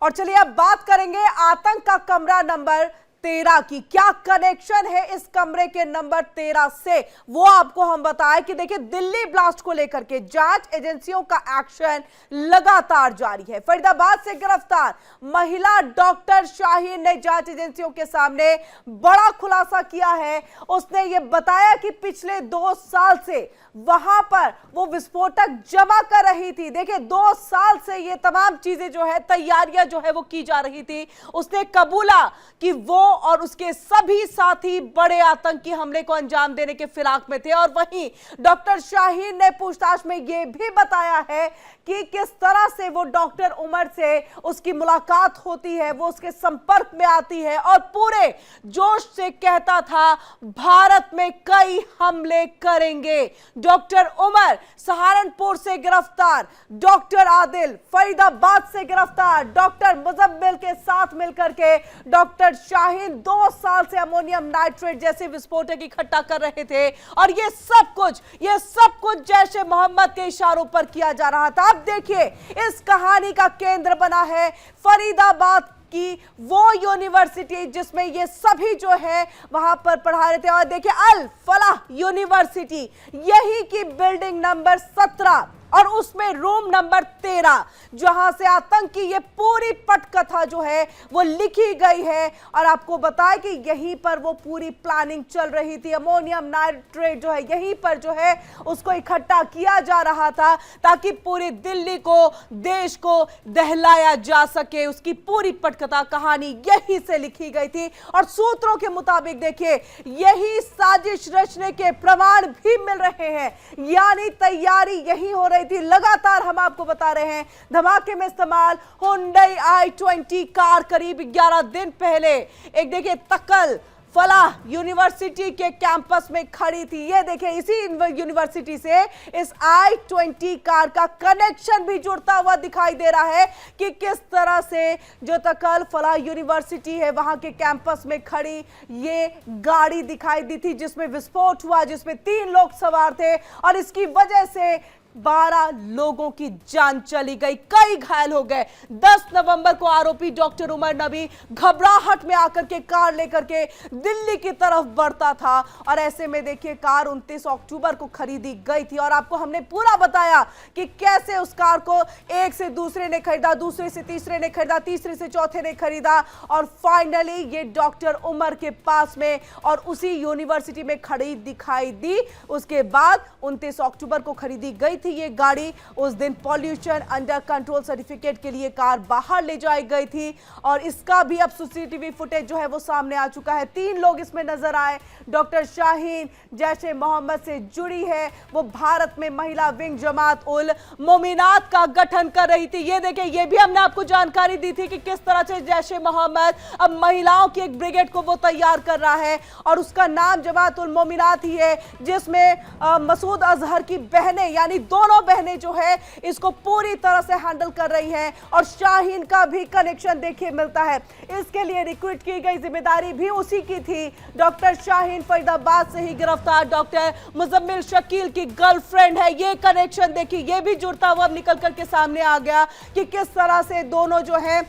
और चलिए अब बात करेंगे आतंक का कमरा नंबर 13 की। क्या कनेक्शन है इस कमरे के नंबर 13 से, वो आपको हम बताएं कि देखिए दिल्ली ब्लास्ट को लेकर के जांच एजेंसियों का एक्शन लगातार जारी है। फरीदाबाद से गिरफ्तार महिला डॉक्टर शाहीन ने जांच एजेंसियों के सामने बड़ा खुलासा किया है। उसने ये बताया कि पिछले 2 साल से वहां पर वो विस्फोटक जमा कर रही थी। देखिए 2 साल से ये तमाम चीजें जो है, तैयारियां जो है वो की जा रही थी। उसने कबूला कि वो और उसके सभी साथी बड़े आतंकी हमले को अंजाम देने के फिराक में थे। और वहीं डॉक्टर शाहीन ने पूछताछ में यह भी बताया है कि किस तरह से वो डॉक्टर उमर से उसकी मुलाकात होती है, वो उसके संपर्क में आती है और पूरे जोश से कहता था भारत में कई हमले करेंगे। डॉक्टर उमर सहारनपुर से गिरफ्तार, डॉक्टर आदिल फरीदाबाद से गिरफ्तार, डॉक्टर मुजम्मिल के साथ मिलकर के डॉक्टर शाहीन 2 साल से अमोनियम नाइट्रेट जैसे विस्फोटक इकट्ठा कर रहे थे। और ये सब कुछ जैश ए मोहम्मद के इशारों पर किया जा रहा था। अब देखिए इस कहानी का केंद्र बना है फरीदाबाद की वो यूनिवर्सिटी जिसमें ये सभी जो है वहां पर पढ़ा रहे थे। और देखिए अल फलाह यूनिवर्सिटी, यही की बिल्डिंग नंबर 17 और उसमें रूम नंबर 13, जहां से आतंक की ये पूरी पटकथा जो है वो लिखी गई है। और आपको बताया कि यहीं पर वो पूरी प्लानिंग चल रही थी। अमोनियम नाइट्रेट जो है यहीं पर जो है उसको इकट्ठा किया जा रहा था ताकि पूरी दिल्ली को, देश को दहलाया जा सके। उसकी पूरी पटकथा कहानी यहीं से लिखी गई थी। और सूत्रों के मुताबिक देखिए यही साजिश रचने के प्रमाण भी मिल रहे हैं, यानी तैयारी यही हो रही थी। लगातार हम आपको बता रहे हैं धमाके में इस्तेमाल Hyundai i20 कार करीब 11 दिन पहले एक देखिए तकल फलाह यूनिवर्सिटी के कैंपस में खड़ी थी। ये देखिए इसी यूनिवर्सिटी से इस i20 कार का कनेक्शन भी जुड़ता हुआ दिखाई दे रहा है कि किस तरह से जो तकल फलाह यूनिवर्सिटी है वहां के कैंपस में खड़ी ये गाड़ी दिखाई दी थी जिसमें विस्फोट हुआ, जिसमें 3 लोग सवार थे और इसकी वजह से 12 लोगों की जान चली गई, कई घायल हो गए। 10 नवंबर को आरोपी डॉक्टर उमर नबी घबराहट में आकर के कार लेकर के दिल्ली की तरफ बढ़ता था। और ऐसे में देखिए कार 29 अक्टूबर को खरीदी गई थी। और आपको हमने पूरा बताया कि कैसे उस कार को एक से दूसरे ने खरीदा, दूसरे से तीसरे ने खरीदा, तीसरे से चौथे ने खरीदा और फाइनली ये डॉक्टर उमर के पास में और उसी यूनिवर्सिटी में खड़ी दिखाई दी। उसके बाद 29 अक्टूबर को खरीदी गई थी ये गाड़ी। उस दिन पॉल्यूशन अंडर कंट्रोल सर्टिफिकेट के लिए कार बाहर ले जाई गई थी और इसका भी अब सीसीटीवी फुटेज जो है वो सामने आ चुका है। 3 लोग इसमें नजर आए। डॉक्टर शाहीन जैश ए मोहम्मद से जुड़ी है, वो भारत में महिला विंग जमात उल मोमिनात का गठन कर रही थी। ये देखिए ये भी हमने आपको जानकारी दी थी कि किस तरह से जैश ए मोहम्मद अब महिलाओं की एक ब्रिगेड को वो तैयार कर रहा है और उसका नाम जमात उल मोमिनात ही है, जिसमें मसूद अजहर की बहनें यानी दोनों बहनें जो है इसको पूरी तरह से हैंडल कर रही हैं। और शाहीन का भी कनेक्शन देखिए मिलता है। इसके लिए रिक्रूट की गई जिम्मेदारी भी उसी की थी। डॉक्टर शाहीन फरीदाबाद से ही गिरफ्तार डॉक्टर मुजम्मिल शकील की गर्लफ्रेंड है। ये कनेक्शन देखिए ये भी जुड़ता हुआ निकल करके सामने आ गया कि किस तरह से दोनों जो है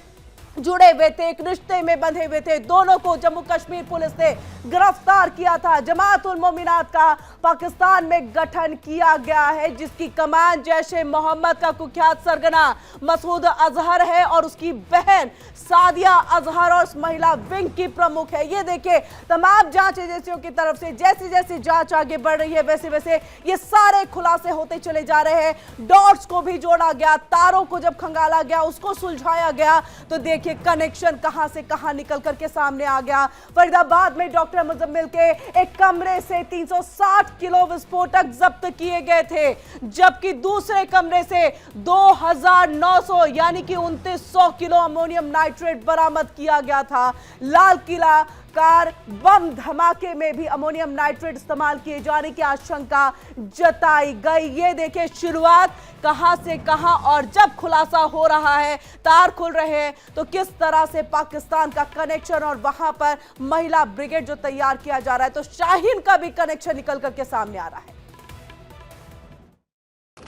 जुड़े हुए थे, एक रिश्ते में बंधे हुए थे। दोनों को जम्मू कश्मीर पुलिस ने गिरफ्तार किया था। जमात उल मोमिनात का पाकिस्तान में गठन किया गया है जिसकी कमान जैश ए मोहम्मद का कुख्यात सरगना मसूद अजहर है और उसकी बहन सादिया अजहर और उस महिला विंग की प्रमुख है। ये देखिए तमाम जांच एजेंसियों की तरफ से जैसे जैसे जांच आगे बढ़ रही है वैसे वैसे ये सारे खुलासे होते चले जा रहे हैं। डॉट्स को भी जोड़ा गया, तारों को जब खंगाला गया, उसको सुलझाया गया तो देखिए कनेक्शन कहां से कहां निकल करके सामने आ गया। फरीदाबाद में डॉक्टर मुजम्मिल के एक कमरे से 360 किलो विस्फोटक जब्त किए गए थे, जबकि दूसरे कमरे से 2900 यानी कि 2900 किलो अमोनियम नाइट्रेट बरामद किया गया था। लाल किला कार बम धमाके में भी अमोनियम नाइट्रेट इस्तेमाल किए जाने की आशंका जताई गई। ये देखिए शुरुआत कहां से कहां और जब खुलासा हो रहा है, तार खुल रहे हैं तो किस तरह से पाकिस्तान का कनेक्शन और वहां पर महिला ब्रिगेड जो तैयार किया जा रहा है तो शाहीन का भी कनेक्शन निकल करके सामने आ रहा है।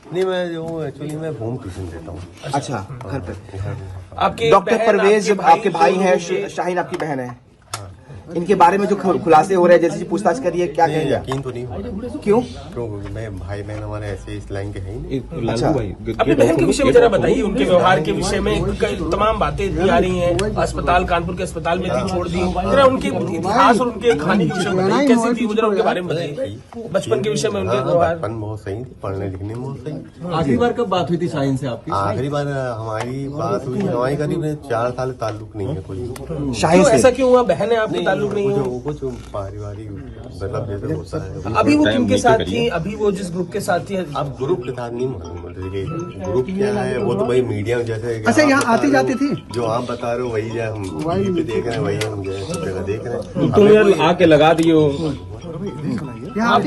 नहीं, मैं जो एक्चुअली मैं होम ट्यूशन देता हूँ। अच्छा, घर पे। आपके डॉक्टर परवेज आपके भाई हैं, शाहीन आपकी बहन है, इनके बारे में जो खुलासे हो रहे हैं, जैसे पूछताछ करिए, क्या नहीं, कहेंगे? यकीन तो नहीं हो रहा। क्यों? क्योंकि मैं भाई बहन हमारे ऐसे इस लाइन के हैं ही नहीं। अच्छा, अपने बहन के विषय में जरा बताइए, उनके व्यवहार के विषय में तमाम बातें इतनी आ रही हैं, अस्पताल, कानपुर के अस्पताल में भी छोड़ दी, जरा उनके इतिहास और उनके कहानी के विषय में बताइए, कैसी थी जरा उनके बारे में बताइए, बचपन के विषय में उनके व्यवहार। बचपन बहुत सही थी, पढ़ने लिखने में बहुत सही। आखिरी बार कब बात हुई थी शाहीन से आपकी? आखिरी बार हमारी बात हुई, हमारी करीब 4 साल ताल्लुक नहीं है कोई। शाहीन से ऐसा क्यों हुआ? बहन है आपकी, ताल्लुक नहीं है? कुछ पारिवारिक मतलब जैसे होता है। अभी वो किनके साथ थी? अभी वो जिस ग्रुप के साथ थी? अब ग्रुप के साथ नहीं मालूम, ग्रुप क्या है वो तो भाई मीडिया में जैसे। अच्छा, यहाँ आती जाती थी? जो आप बता रहे हो वही है, हम टीवी पे देख रहे हैं, वही हम सब जगह देख रहे हैं। तुम यार आके लगा दियो। आप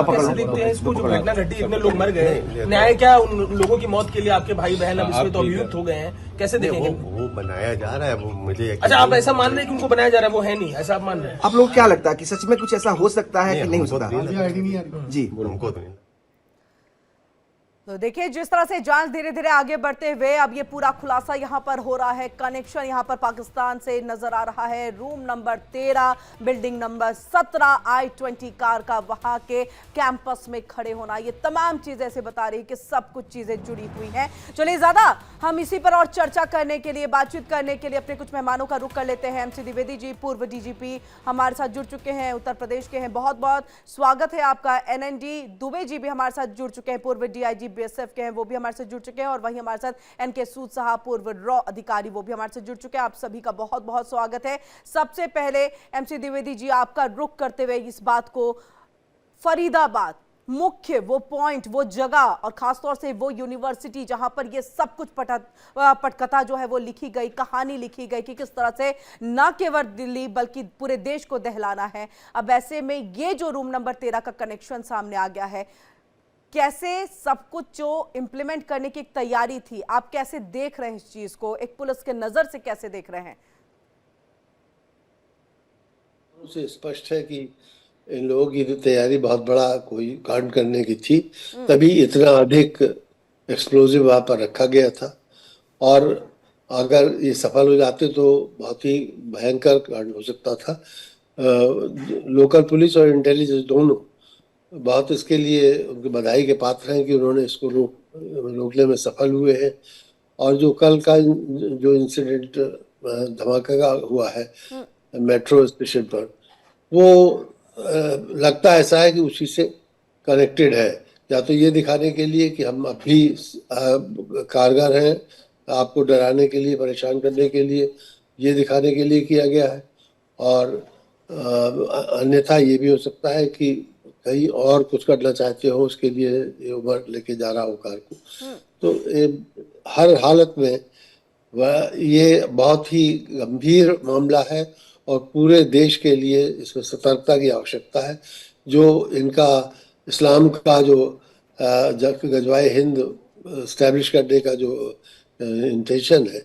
कैसे देखते हैं इसको, जो घटना घटी, इतने लोग मर गए, न्याय क्या उन लोगों की मौत के लिए? आपके भाई बहन अब इसमें तो अभियुक्त हो गए हैं, कैसे देखेंगे? वो बनाया जा रहा है, वो मुझे। अच्छा, आप ऐसा मान रहे हैं कि उनको बनाया जा रहा है, वो है नहीं, ऐसा आप मान रहे हैं? आप लोग क्या लगता है कि सच में कुछ ऐसा हो सकता है कि नहीं हो सकता? जी, हमको तो नहीं। तो देखिए, जिस तरह से जांच धीरे धीरे आगे बढ़ते हुए अब ये पूरा खुलासा यहां पर हो रहा है, कनेक्शन यहां पर पाकिस्तान से नजर आ रहा है। Room number 13, building number 17, I-20 car का वहां के कैंपस में खड़े होना, ये तमाम चीजें ऐसे बता रही कि सब कुछ चीजें जुड़ी हुई हैं। चलिए, ज्यादा हम इसी पर और चर्चा करने के लिए, बातचीत करने के लिए अपने कुछ मेहमानों का रुख कर लेते हैं। MC द्विवेदी जी, पूर्व DGP हमारे साथ जुड़ चुके हैं, उत्तर प्रदेश के हैं, बहुत बहुत स्वागत है आपका। NND दुबे जी भी हमारे साथ जुड़ चुके हैं, पूर्व DIG BSF के हैं, वो भी हमारे साथ जुड़ चुके हैं। और वहीं हमारे साथ NK सूद साहब, पूर्व रॉ अधिकारी, वो भी हमारे साथ जुड़ चुके हैं। आप सभी का बहुत बहुत स्वागत है। सबसे पहले MC द्विवेदी जी, आपका रुख करते हुए इस बात को, फरीदाबाद मुख्य वो पॉइंट, वो जगह और खासतौर से वो यूनिवर्सिटी जहां पर ये सब कुछ पटकथा जो है वो लिखी गई, कहानी लिखी गई कि किस तरह से न केवल दिल्ली बल्कि पूरे देश को दहलाना है। अब ऐसे में ये जो रूम नंबर 13 का कनेक्शन सामने आ गया है, कैसे सब कुछ जो इंप्लीमेंट करने की एक तैयारी थी, आप कैसे देख रहे हैं इस चीज को, एक पुलिस के नजर से कैसे देख रहे हैं? उसे स्पष्ट है कि इन लोगों की तैयारी बहुत बड़ा कोई कांड करने की थी, तभी इतना अधिक एक्सप्लोजिव वहां पर रखा गया था। और अगर ये सफल हो जाते तो बहुत ही भयंकर कांड हो सकता था। लोकल पुलिस और इंटेलिजेंस दोनों बहुत इसके लिए उनकी बधाई के पात्र हैं कि उन्होंने इसको रोकने में सफल हुए हैं। और जो कल का जो इंसिडेंट धमाका का हुआ है मेट्रो स्टेशन पर, वो लगता ऐसा है कि उसी से कनेक्टेड है। या तो ये दिखाने के लिए कि हम अभी कारगर हैं, आपको डराने के लिए, परेशान करने के लिए, ये दिखाने के लिए किया गया है। और अन्यथा ये भी हो सकता है कि कहीं और कुछ करना चाहते हो, उसके लिए ये उम्र लेके जा रहा हो कार को। तो हर हालत में ये बहुत ही गंभीर मामला है और पूरे देश के लिए इसमें सतर्कता की आवश्यकता है। जो इनका इस्लाम का जो गजवाए हिंद स्टैब्लिश करने का जो इंटेंशन है,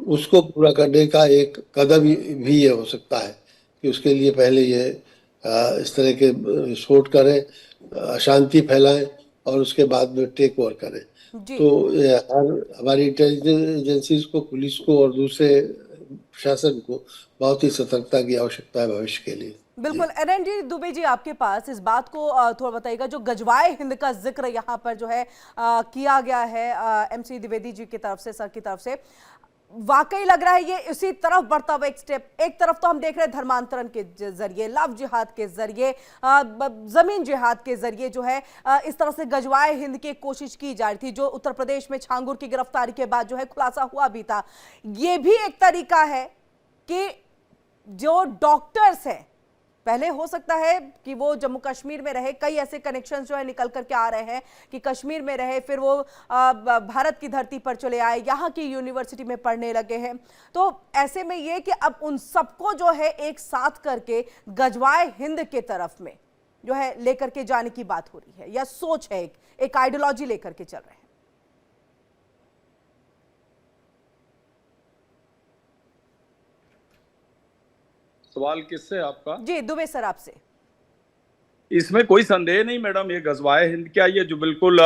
उसको पूरा करने का एक कदम भी ये हो सकता है कि उसके लिए पहले ये इस तरह के विस्फोट करें, अशांति फैलाएं और उसके बाद में टेक ओवर करें। तो हमारी इंटेलिजेंस एजेंसीज को, पुलिस को और दूसरे प्रशासन को बहुत ही सतर्कता की आवश्यकता है भविष्य के लिए। बिल्कुल। NND दुबे जी, आपके पास इस बात को थोड़ा बताइएगा, जो गजवाए हिंद का जिक्र यहाँ पर जो है किया गया है MC द्विवेदी जी की तरफ से, सर की तरफ से, वाकई लग रहा है ये इसी तरफ बढ़ता हुआ एक स्टेप। एक तरफ तो हम देख रहे हैं धर्मांतरण के जरिए, लव जिहाद के जरिए, जमीन जिहाद के जरिए जो है इस तरह से गजवाए हिंद की कोशिश की जा रही थी, जो उत्तर प्रदेश में छांगुर की गिरफ्तारी के बाद जो है खुलासा हुआ भी था। ये भी एक तरीका है कि जो डॉक्टर्स हैं, पहले हो सकता है कि वो जम्मू कश्मीर में रहे, कई ऐसे कनेक्शंस जो है निकल करके आ रहे हैं कि कश्मीर में रहे, फिर वो भारत की धरती पर चले आए, यहाँ की यूनिवर्सिटी में पढ़ने लगे हैं। तो ऐसे में ये कि अब उन सबको जो है एक साथ करके गजवाए हिंद के तरफ में जो है लेकर के जाने की बात हो रही है, या सोच है, एक आइडियोलॉजी लेकर के चल रहे हैं। सवाल किससे आपका? जी दुबे सर, आपसे। इसमें कोई संदेह नहीं मैडम, ये गजवाए हिंद क्या, ये जो बिल्कुल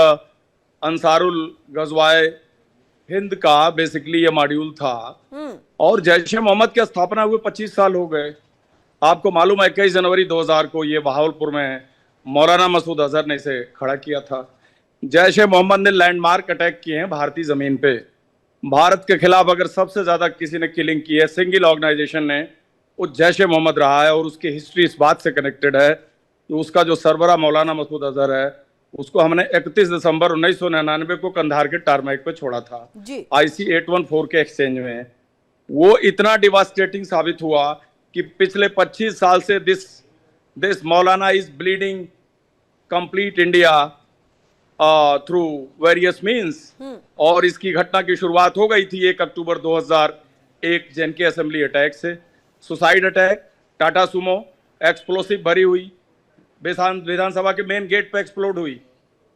अंसारुल गजवाए हिंद का बेसिकली ये मॉड्यूल था। और जैश ए मोहम्मद की स्थापना हुए 25 साल हो गए। आपको मालूम है 21 जनवरी 2000 को ये बहावलपुर में मौलाना मसूद अजहर ने इसे खड़ा किया था। जैश ए मोहम्मद ने लैंडमार्क अटैक किए हैं भारतीय जमीन पे। भारत के खिलाफ अगर सबसे ज्यादा किसी ने किलिंग की है सिंगल ऑर्गेनाइजेशन ने, वो जैश ए मोहम्मद रहा है। और उसकी हिस्ट्री इस बात से कनेक्टेड है कि उसका जो सरबरा मौलाना मसूद अजहर है, उसको हमने 31 दिसंबर 1999 को कंधार के टारमैक पे छोड़ा था IC 814 के एक्सचेंज में। वो इतना डिवास्टेटिंग साबित हुआ कि पिछले 25 साल से this Maulana is bleeding complete India through various means. और इसकी घटना की शुरुआत हो गई थी 1 अक्टूबर 2001 जेएनके असेंबली अटैक से। Suicide attack, Tata Sumo, explosive भरी हुई विधानसभा के मेन गेट पे एक्सप्लोड हुई।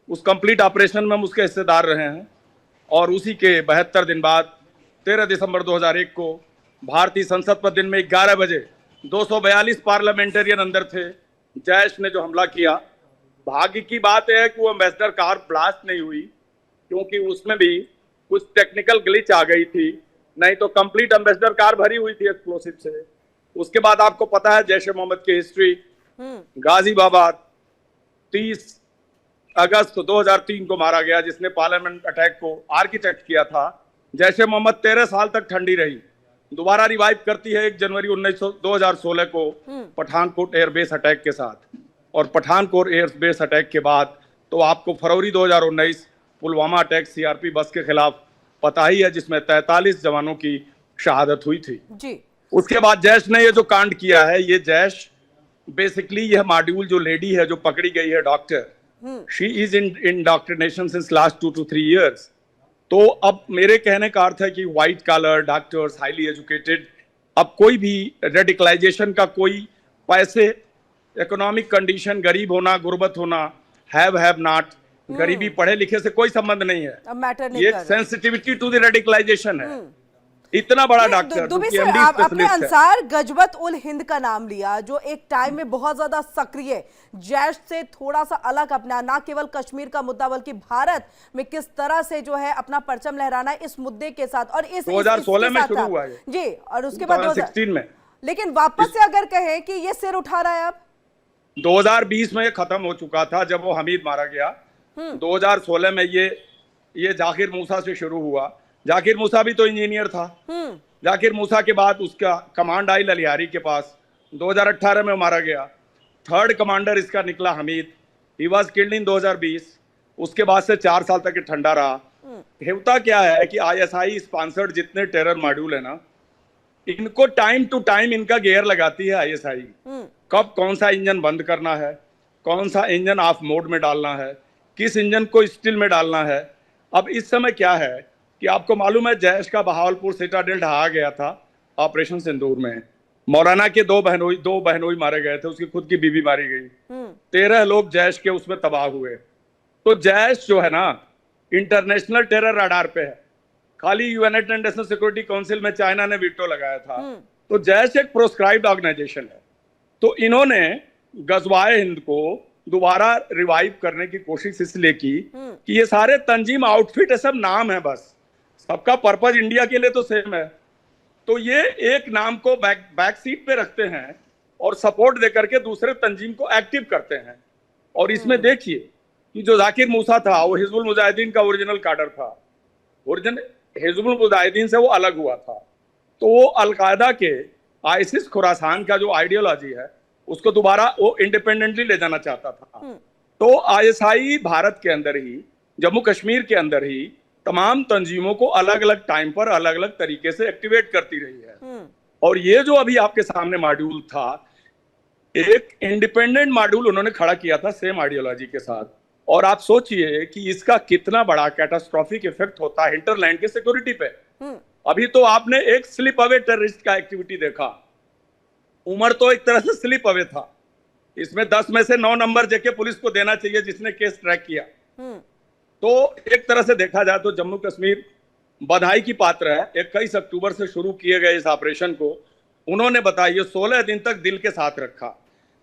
उस कंप्लीट ऑपरेशन में हम उसके हिस्सेदार रहे हैं। और उसी के 72 दिन बाद 13 दिसंबर 2001 को भारतीय संसद पर दिन में 11 बजे 242 पार्लियामेंटेरियन अंदर थे। जैश ने जो हमला किया, भाग्य की बात है कि वो एम्बेसडर कार ब्लास्ट नहीं हुई, क्योंकि उसमें भी कुछ टेक्निकल ग्लिच आ गई थी, नहीं तो कंप्लीट एम्बेसडर कार भरी हुई थी एक्सप्लोसिव से। उसके बाद आपको पता है जैश ए मोहम्मद की हिस्ट्री। गाजियाबाद 30 अगस्त 2003 को मारा गया, जिसने पार्लियामेंट अटैक को आर्किटेक्ट किया था। जैश ए मोहम्मद 13 साल तक ठंडी रही, दोबारा रिवाइव करती है 1 जनवरी 2016 को पठानकोट एयरबेस अटैक के साथ। और पठानकोट एयरबेस अटैक के बाद तो आपको फरवरी 2019 पुलवामा अटैक CRP बस के खिलाफ पता ही है, जिसमें 43 जवानों की शहादत हुई थी जी। उसके बाद जैश ने ये जो कांड किया है, ये जैश बेसिकली यह मॉड्यूल जो लेडी है जो पकड़ी गई है doctor, she is in indoctrination since last 2 to 3 years। तो अब मेरे कहने का अर्थ है कि white collar doctors, highly educated, अब कोई भी रेडिकलाइजेशन का कोई पैसे, इकोनॉमिक कंडीशन, गरीब होना, गुर्बत होना, हैव नॉट, गरीबी पढ़े लिखे से कोई संबंध नहीं है। ये सेंसिटिविटी टू द रेडिकलाइजेशन है। इतना बड़ा डॉक्टर दुबे सर, आपने अंसार गजवत उल हिंद का नाम लिया, जो एक टाइम में बहुत ज्यादा सक्रिय, जैश से थोड़ा सा अलग अपना, ना केवल कश्मीर का मुद्दा बल्कि भारत में किस तरह से जो है अपना परचम लहराना इस मुद्दे के साथ। और इस 2016 में शुरू हुआ है जी, और उसके बाद 2016 में। लेकिन वापस से अगर कहें कि ये सिर उठा रहा है अब, 2020 में ये खत्म हो चुका था जब वो हमीद मारा गया। 2016 में ये जाकिर मूसा से शुरू हुआ। जाकिर मूसा भी तो इंजीनियर था। जाकिर मूसा के बाद उसका कमांड आई ललियारी के पास, 2018 में मारा गया। थर्ड कमांडर इसका निकला Hamid, he was killed in 2020। उसके बाद से 4 साल तक ये ठंडा रहा। होता क्या है कि ISI स्पॉन्सर्ड जितने टेरर मॉड्यूल है ना, इनको टाइम टू टाइम इनका गियर लगाती है ISI, कब कौन सा इंजन बंद करना है, कौन सा इंजन ऑफ मोड में डालना है, किस इंजन को स्टिल में डालना है। अब इस समय क्या है कि आपको मालूम है जैश का बहावलपुर सिटाडेल ढहा गया था ऑपरेशन सिंदूर में। मौलाना के दो बहनोई मारे गए थे, उसकी खुद की बीवी मारी गई। 13 लोग जैश के उसमें तबाह हुए। तो जैश जो है ना, इंटरनेशनल टेरर रडार पे है। खाली यूनाइटेड नेशनल सिक्योरिटी काउंसिल में चाइना ने वीटो लगाया था। तो जैश एक प्रोस्क्राइब्ड ऑर्गेनाइजेशन है। तो इन्होंने गजवाए हिंद को दोबारा रिवाइव करने की कोशिश इसलिए की कि ये सारे तंजीम आउटफिट है, सब नाम है, बस सबका पर्पज इंडिया के लिए तो सेम है। तो ये एक नाम को बैक सीट पे रखते हैं और सपोर्ट देकर के दूसरे तंजीम को एक्टिव करते हैं। और इसमें देखिए कि जो जाकिर मूसा था वो हिजबुल मुजाहिदीन का ओरिजिनल कैडर था, हिजबुल मुजाहिदीन से वो अलग हुआ था। तो वो अलकायदा के आईसिस खुरासान का जो आइडियोलॉजी है उसको दोबारा वो इंडिपेंडेंटली ले जाना चाहता था। तो ISI भारत के अंदर ही, जम्मू कश्मीर के अंदर ही तमाम तंजीमों को अलग अलग टाइम पर अलग अलग तरीके से एक्टिवेट करती रही है। और ये जो अभी आपके सामने मॉड्यूल था, एक इंडिपेंडेंट मॉड्यूल उन्होंने खड़ा किया था सेम आइडियोलॉजी के साथ। और आप सोचिए कि इसका कितना बड़ा कैटास्ट्रोफिक इफेक्ट होता है हिंटरलैंड के सिक्योरिटी पे। अभी तो आपने एक स्लिप अवे टेररिस्ट का एक्टिविटी देखा। उमर तो एक तरह से स्लिप अवे था। इसमें 10 में से 9 नंबर जेके पुलिस को देना चाहिए जिसने केस ट्रैक किया। तो एक तरह से देखा जाए तो जम्मू कश्मीर बधाई की पात्र है। 21 अक्टूबर से शुरू किए गए इस ऑपरेशन को उन्होंने बताइए 16 दिन तक दिल के साथ रखा।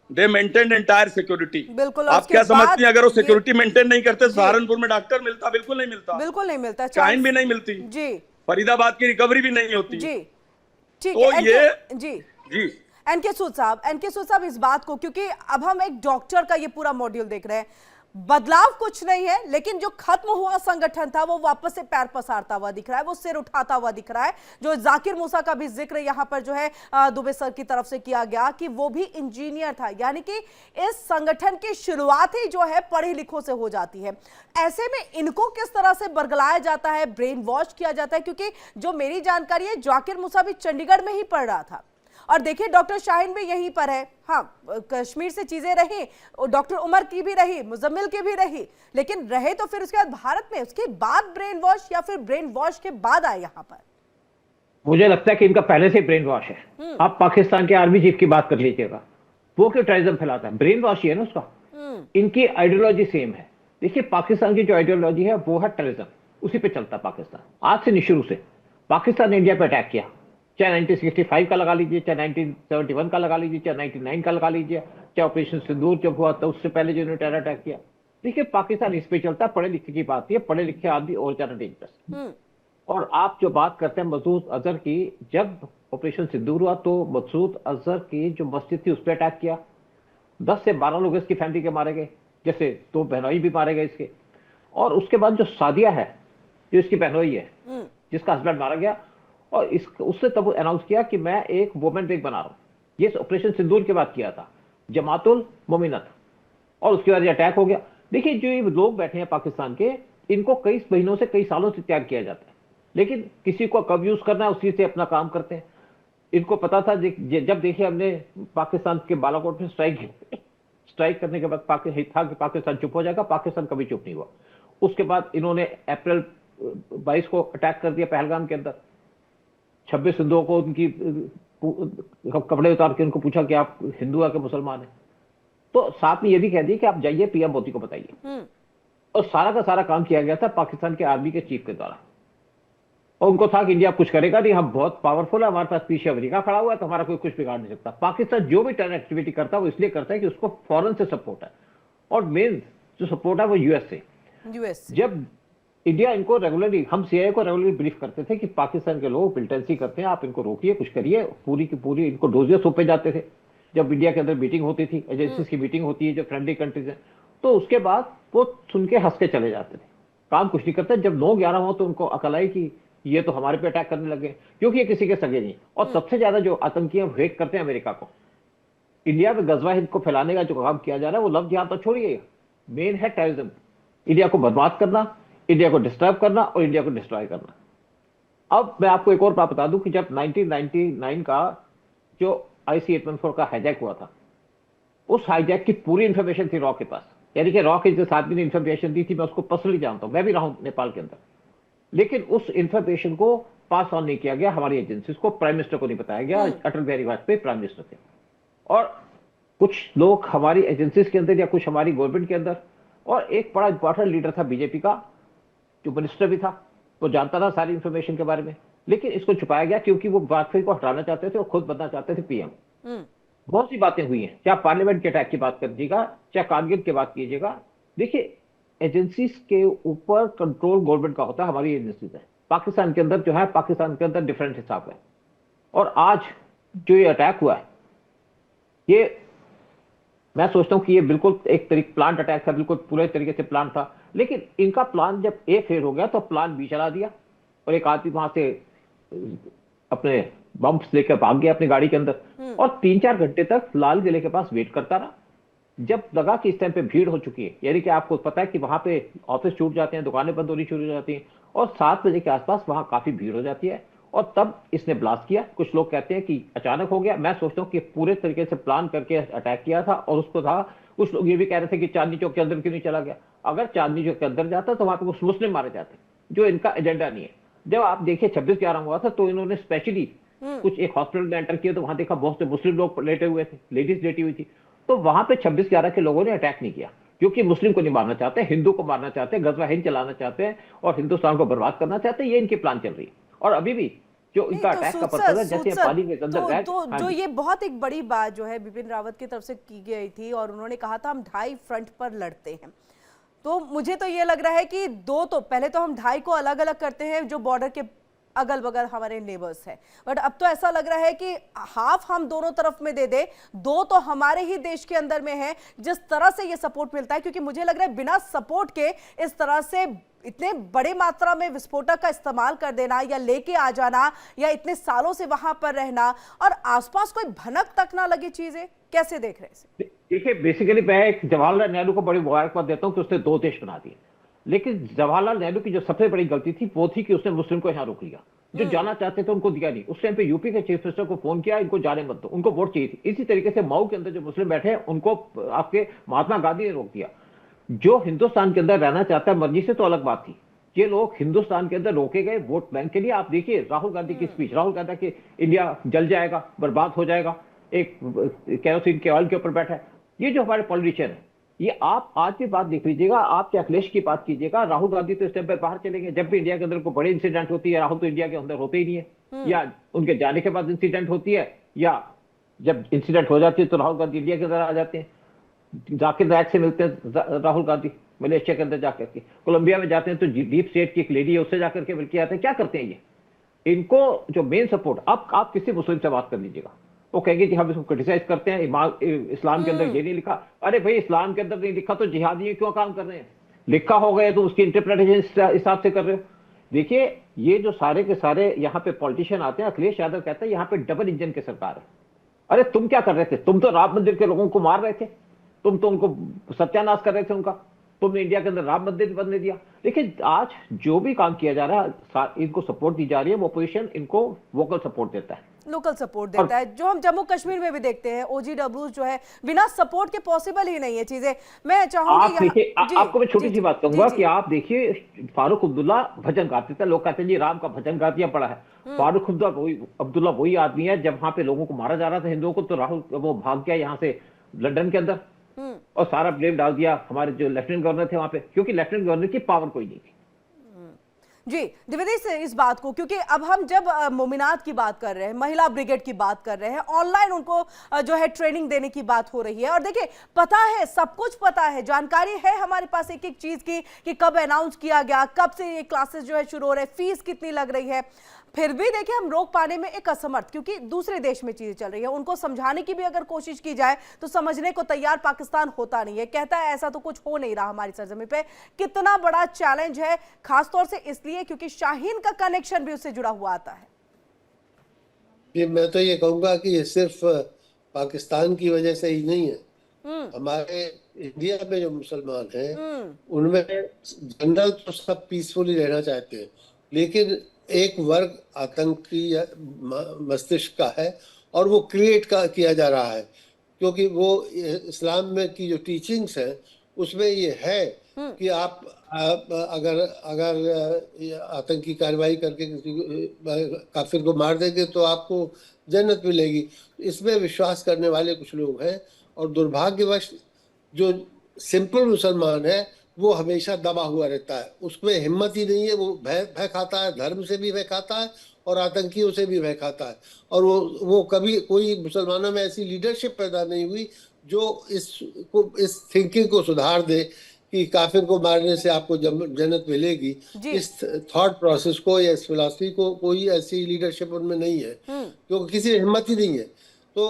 दे मेंटेन एंटायर सिक्योरिटी। बिल्कुल, और आप उसके क्या बाद समझती हैं अगर वो ये- सिक्योरिटी मेंटेन नहीं करते सहारनपुर में डॉक्टर मिलता? बिल्कुल नहीं मिलता, बिल्कुल नहीं मिलता, चाइन भी नहीं मिलती, जी फरीदाबाद की रिकवरी भी नहीं होती। जी ठीक तो है। ये जी जी एनके सूद साहब इस बात को, क्योंकि अब हम एक डॉक्टर का ये पूरा मॉड्यूल देख रहे हैं, बदलाव कुछ नहीं है, लेकिन जो खत्म हुआ संगठन था वो वापस से पैर पसारता हुआ दिख रहा है, वो सिर उठाता हुआ दिख रहा है। जो जाकिर मूसा का भी जिक्र यहां पर जो है दुबे सर की तरफ से किया गया कि वो भी इंजीनियर था, यानी कि इस संगठन की शुरुआत ही जो है पढ़े लिखों से हो जाती है। ऐसे में इनको किस तरह से बरगलाया जाता है, ब्रेन वॉश किया जाता है? क्योंकि जो मेरी जानकारी है जाकिर मूसा भी चंडीगढ़ में ही पढ़ रहा था, और देखिए डॉक्टर शाहीन भी यहीं पर है। हाँ, कश्मीर से चीजें रही, डॉक्टर उमर की भी रही, मुजम्मिल की भी रही, लेकिन रहे तो फिर उसके बाद भारत में, उसके बाद ब्रेन वॉश या फिर ब्रेन वॉश के बाद आए यहाँ पर? मुझे लगता है कि इनका पहले से ब्रेन वॉश है। आप पाकिस्तान के आर्मी चीफ की बात कर लीजिएगा, वो क्यों टेररिज्म फैलाता है? ब्रेन वॉश ही है ना उसका। इनकी आइडियोलॉजी सेम है। देखिए पाकिस्तान की जो आइडियोलॉजी है वो है टेररिज्म, उसी पे चलता पाकिस्तान आज से नहीं, शुरू से। पाकिस्तान ने इंडिया पे अटैक किया, चाहे 1965 का लगा लीजिए, चाहे 1971 का लगा लीजिए, चाहे 1999 का लगा लीजिए, चाहे ऑपरेशन सिंदूर जब हुआ था उससे पहले जो इन्होंने टेरर अटैक किया। देखिए पाकिस्तान इस पे चलता है, पढ़े लिखे की बात है, पढ़े लिखे आदमी और ज्यादा डेंजरस। और आप जो बात करते हैं मसूद अजहर की, जब ऑपरेशन सिंदूर हुआ तो मसूद अजहर की जो मस्जिद थी उस पर अटैक किया, 10 से 12 लोग इसकी फैमिली के मारे गए, जैसे 2 बहनोई भी मारे गए इसके। और उसके बाद जो सादिया है जो इसकी बहनोई है, जिसका हस्बैंड मारा गया, और उससे तब अनाउंस किया कि मैं एक वुमेन विंग बना रहा हूं। ये ऑपरेशन सिंदूर के बाद किया था, जमातुल मोमिनत, और उसके बाद ये अटैक हो गया। देखिए जो ये लोग बैठे हैं पाकिस्तान के, इनको कई महीनों से, कई सालों से त्याग किया जाता है, लेकिन किसी को कब यूज करना है उसी से अपना काम करते हैं। इनको पता था जब देखिए हमने पाकिस्तान के बालाकोट में स्ट्राइक करने के बाद था कि पाकिस्तान चुप हो जाएगा, पाकिस्तान कभी चुप नहीं हुआ। उसके बाद इन्होंने अप्रैल 22 को अटैक कर दिया पहलगाम के अंदर। 26 हिंदुओं को उनकी कपड़े उतार के उनको पूछा कि आप हिंदू है कि मुसलमान है, तो साथ में ये भी कह दिया कि आप जाइए पीएम मोदी को बताइए। और सारा का सारा काम किया गया था पाकिस्तान के आर्मी के चीफ के द्वारा, और उनको था कि इंडिया कुछ करेगा नहीं, हम बहुत पावरफुल है, हमारे पास पीछे अमेरिका खड़ा हुआ है, तो हमारा कोई कुछ बिगाड़ नहीं सकता। पाकिस्तान जो भी टेरर एक्टिविटी करता है वो इसलिए करता है कि उसको फॉरेन से सपोर्ट है, और मेन जो सपोर्ट है वो यूएस से। जब इंडिया इनको रेगुलरली, हम सीआईए को रेगुलरली ब्रीफ करते थे कि पाकिस्तान के लोग मिलिटेंसी करते हैं, आप इनको रोकिए, कुछ करिए, पूरी की पूरी इनको डोजियर सौंपे जाते थे। जब इंडिया के अंदर मीटिंग होती थी, एजेंसीज की मीटिंग होती है जो फ्रेंडली कंट्रीज है, तो उसके बाद वो सुन के हंस के चले जाते थे, काम कुछ नहीं करते। जब 9/11 हो तो उनको अकल आई कि ये तो हमारे पे अटैक करने लगे, क्योंकि ये किसी के सगे नहीं। और सबसे ज्यादा जो आतंकी हेट करते हैं अमेरिका को। इंडिया में गजवा हिंद को फैलाने का जो काम किया जा रहा है वो लफ्ज यहां तो छोड़िए, मेन है टेररिज्म, इंडिया को बर्बाद करना, इंडिया को डिस्टर्ब करना और इंडिया को डिस्ट्रॉय करना। अब मैं आपको एक और बात बता दूं कि जब 1999 का जो IC-814 का हाईजैक हुआ था, उस हाईजैक की पूरी इंफॉर्मेशन थी रॉ के पास, यानी कि रॉ के जो साथ में इंफॉर्मेशन दी थी, मैं उसको पर्सनली जानता हूं, मैं भी रहा हूं नेपाल के अंदर। लेकिन उस इंफॉर्मेशन को पास ऑन नहीं किया गया हमारी एजेंसीज को, प्राइम मिनिस्टर को नहीं बताया गया। अटल बिहारी वाजपेयी प्राइम मिनिस्टर थे, और कुछ लोग हमारी एजेंसीज के अंदर या कुछ हमारी गवर्नमेंट के अंदर, और एक बड़ा इंपॉर्टेंट लीडर था बीजेपी का जो मिनिस्टर भी था, वो जानता था सारी इंफॉर्मेशन के बारे में, लेकिन इसको छुपाया गया क्योंकि वो वाजपेयी को हटाना चाहते थे और खुद बनना चाहते थे पीएम। बहुत सी बातें हुई हैं, चाहे पार्लियामेंट के अटैक की बात कीजिएगा, चाहे कारगिल की बात कीजिएगा। देखिए एजेंसीज के ऊपर कंट्रोल गवर्नमेंट का होता है, हमारी एजेंसीज है। पाकिस्तान के अंदर जो है, पाकिस्तान के अंदर डिफरेंट हिसाब है। और आज जो ये अटैक हुआ है, ये मैं सोचता हूं कि ये बिल्कुल एक तरीके प्लांट अटैक था, बिल्कुल पूरे तरीके से प्लान था। लेकिन इनका प्लान जब ए फेल हो गया तो प्लान बी चला दिया, और एक आदमी वहां से अपने बम्प्स लेकर भाग गया अपनी गाड़ी के अंदर, और 3-4 घंटे तक लाल किले के पास वेट करता रहा। जब लगा कि इस टाइम पे भीड़ हो चुकी है, यानी कि आपको पता है कि वहां पे ऑफिस छूट जाते हैं, दुकानें बंद होनी शुरू हो जाती हैं, और 7 बजे के आसपास वहां काफी भीड़ हो जाती है, और तब इसने ब्लास्ट किया। कुछ लोग कहते हैं कि अचानक हो गया, मैं सोचता हूँ कि पूरे तरीके से प्लान करके अटैक किया था। और उसको था, कुछ लोग ये भी कह रहे थे कि चांदनी चौक के अंदर क्यों नहीं चला गया। अगर चांदनी चौक के अंदर जाता तो वहां पे कुछ मुस्लिम मारे जाते, जो इनका एजेंडा नहीं है। जब आप देखिए 26/11 हुआ था तो इन्होंने स्पेशली कुछ एक हॉस्पिटल में एंटर किया, तो वहां देखा बहुत से मुस्लिम लोग लेटे हुए थे, लेडीज लेटी हुई थी, तो वहां पे 26/11 के लोगों ने अटैक नहीं किया, क्योंकि मुस्लिम को नहीं मारना चाहते, हिंदू को मारना चाहते हैं, गजवा हिंद चलाना चाहते हैं और हिंदुस्तान को बर्बाद करना चाहते हैं। ये इनकी प्लान चल रही है। और अभी भी जो इनका नहीं, अटैक तो का पर्पज है, जैसे सूद सर, पानी के अंदर गए। हाँ जो जी। ये बहुत एक बड़ी बात जो है बिपिन रावत की तरफ से की गई थी और उन्होंने कहा था हम 2.5 फ्रंट पर लड़ते हैं, तो मुझे तो ये लग रहा है कि दो तो पहले तो हम 2.5 को अलग अलग करते हैं जो बॉर्डर के अगल बगल हमारे नेबर्स है, बट अब तो ऐसा लग रहा है कि हाफ हम दोनों तरफ में दे दे, दो तो हमारे ही देश के अंदर में है। जिस तरह से ये सपोर्ट मिलता है, क्योंकि मुझे लग रहा है बिना सपोर्ट के इस तरह से इतने बड़े मात्रा में विस्फोटक का इस्तेमाल कर देना या लेके आ जाना या इतने सालों से वहां पर रहना और आसपास कोई भनक तक ना लगे, चीजें कैसे देख रहे हैं? देखिए, बेसिकली मैं एक जवाहरलाल नेहरू को बड़ी मुबारकबाद देता हूं कि उसने 2 देश बना दिए, लेकिन जवाहरलाल नेहरू की जो सबसे बड़ी गलती थी वो थी कि उसने मुस्लिम को यहां रोक लिया। जो जाना चाहते थे उनको दिया नहीं। उस टाइम पे यूपी के चीफ मिनिस्टर को फोन किया, इनको जाने मत दो, उनको वोट चाहिए थी। इसी तरीके से मऊ के अंदर जो मुस्लिम बैठे हैं उनको आपके महात्मा गांधी ने रोक दिया। जो हिंदुस्तान के अंदर रहना चाहता है मर्जी से तो अलग बात थी, ये लोग हिंदुस्तान के अंदर रोके गए वोट बैंक के लिए। आप देखिए राहुल गांधी की स्पीच, राहुल गांधी कि इंडिया जल जाएगा, बर्बाद हो जाएगा, एक केरोसिन के ऑयल के ऊपर बैठा है। ये जो हमारे पॉलिटिशियन है, ये आप आज की बात देख लीजिएगा, आप चाहे अखिलेश की बात कीजिएगा, राहुल गांधी तो इस टाइम पे बाहर चलेंगे। जब भी इंडिया के अंदर कोई बड़े इंसिडेंट होती है, राहुल तो इंडिया के अंदर होते ही नहीं है, या उनके जाने के बाद इंसिडेंट होती है, या जब इंसिडेंट हो जाती है तो राहुल गांधी इंडिया के अंदर आ जाते हैं। जाकिर नायक से मिलते हैं राहुल गांधी मलेशिया के अंदर जाकर के, कोलंबिया में जाते हैं तो डीप स्टेट की एक लेडी है उससे जाकर के मिलकर आते हैं। क्या करते हैं ये? इनको जो मेन सपोर्ट, आप किसी मुस्लिम से बात कर लीजिएगा, वो कहेंगे कि हम इसको क्रिटिसाइज करते हैं, इस्लाम के अंदर ये नहीं लिखा। अरे भाई, इस्लाम के अंदर नहीं लिखा तो जिहादी क्यों काम कर रहे हैं? लिखा हो गया तो उसकी इंटरप्रिटेशन इस हिसाब से कर रहे हो। देखिए, ये जो सारे के सारे यहाँ पे पॉलिटिशियन आते हैं, अखिलेश यादव कहता है यहाँ पे डबल इंजन की सरकार है। अरे तुम क्या कर रहे थे? तुम तो राम मंदिर के लोगों को मार रहे थे, तुम तो उनको सत्यानाश कर रहे थे उनका, तुमने इंडिया के अंदर राम मंदिर बनने दिया। देखिए, आज जो भी काम किया जा रहा है इनको सपोर्ट दी जा रही है, वो पोजीशन इनको वोकल सपोर्ट देता है, लोकल सपोर्ट देता है, जो हम जम्मू कश्मीर में भी देखते हैं। OGWs जो है बिना सपोर्ट के पॉसिबल ही नहीं है चीजें। मैं चाहूंगी आप देखिए, आपको मैं छोटी सी बात कहूंगा कि आप देखिए, फारूक अब्दुल्ला भजन गाते थे, लोग कहते हैं जी राम का भजन गा दिया पड़ा है। फारूक अब्दुल्ला वही आदमी है, जब वहां पे लोगों को मारा जा रहा था हिंदुओं को, तो राहुल वो भाग गया यहाँ से लंदन के अंदर और सारा ब्लेम डाल दिया हमारे जो लेफ्टिनेंट गवर्नर थे वहां पे, क्योंकि लेफ्टिनेंट गवर्नर की पावर कोई नहीं थी। जी द्विवेदी से इस बात को, क्योंकि अब हम जब मोमिनात की बात कर रहे हैं, महिला ब्रिगेड की बात कर रहे हैं, ऑनलाइन उनको जो है ट्रेनिंग देने की बात हो रही है, और देखिए पता है, सब कुछ पता है, जानकारी है हमारे पास एक एक चीज की कि कब अनाउंस किया गया, कब से ये क्लासेस जो है शुरू हो रहे हैं, फीस कितनी लग रही है, फिर भी देखिए हम रोक पाने में एक असमर्थ, क्योंकि दूसरे देश में चीजें चल रही है। उनको समझाने की भी अगर कोशिश की जाए तो समझने को तैयार पाकिस्तान होता नहीं है, कहता है ऐसा तो कुछ हो नहीं रहा हमारी सरजमी पे। कितना बड़ा चैलेंज है, खासतौर से इसलिए क्योंकि शाहीन का कनेक्शन भी उससे जुड़ा हुआ आता है। ये मैं तो ये कहूंगा कि ये सिर्फ पाकिस्तान की वजह से ही नहीं है, हमारे इंडिया में जो मुसलमान हैं उनमें जनरल तो सब पीसफुली रहना चाहते हैं, लेकिन एक वर्ग आतंकी मस्तिष्क का है और वो क्रिएट किया जा रहा है, क्योंकि वो इस्लाम में की जो टीचिंग्स है उसमें ये है कि आप अगर आतंकी कार्रवाई करके किसी काफिर को मार देंगे तो आपको जन्नत मिलेगी। इसमें विश्वास करने वाले कुछ लोग हैं, और दुर्भाग्यवश जो सिंपल मुसलमान है वो हमेशा दबा हुआ रहता है, उसमें हिम्मत ही नहीं है, वो भय खाता है, धर्म से भी भय खाता है और आतंकियों से भी भय खाता है। और वो कभी कोई मुसलमानों में ऐसी लीडरशिप पैदा नहीं हुई जो इस थिंकिंग को सुधार दे कि काफिर को मारने से आपको जन्नत मिलेगी। इस थॉट प्रोसेस को या इस फिलॉसफी को कोई ऐसी लीडरशिप उनमें नहीं है, क्योंकि किसी में हिम्मत ही नहीं है। तो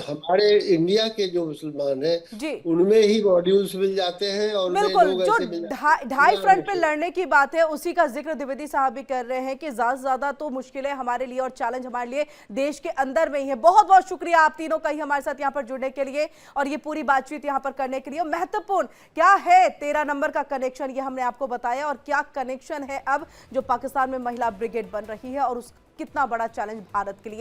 हमारे इंडिया के जो मुसलमान हैं उनमें ही मॉड्यूल्स मिल जाते हैं, और बिल्कुल जो 2.5 फ्रंट पे लड़ने की बात है उसी का जिक्र द्विवेदी साहब भी कर रहे हैं कि ज्यादा से ज्यादा तो मुश्किलें हमारे लिए और चैलेंज हमारे लिए देश के अंदर में ही है। बहुत बहुत शुक्रिया आप तीनों का ही हमारे साथ यहाँ पर जुड़ने के लिए और ये पूरी बातचीत यहाँ पर करने के लिए। महत्वपूर्ण क्या है 13 नंबर का कनेक्शन, ये हमने आपको बताया, और क्या कनेक्शन है अब जो पाकिस्तान में महिला ब्रिगेड बन रही है और उस कितना बड़ा चैलेंज भारत के लिए।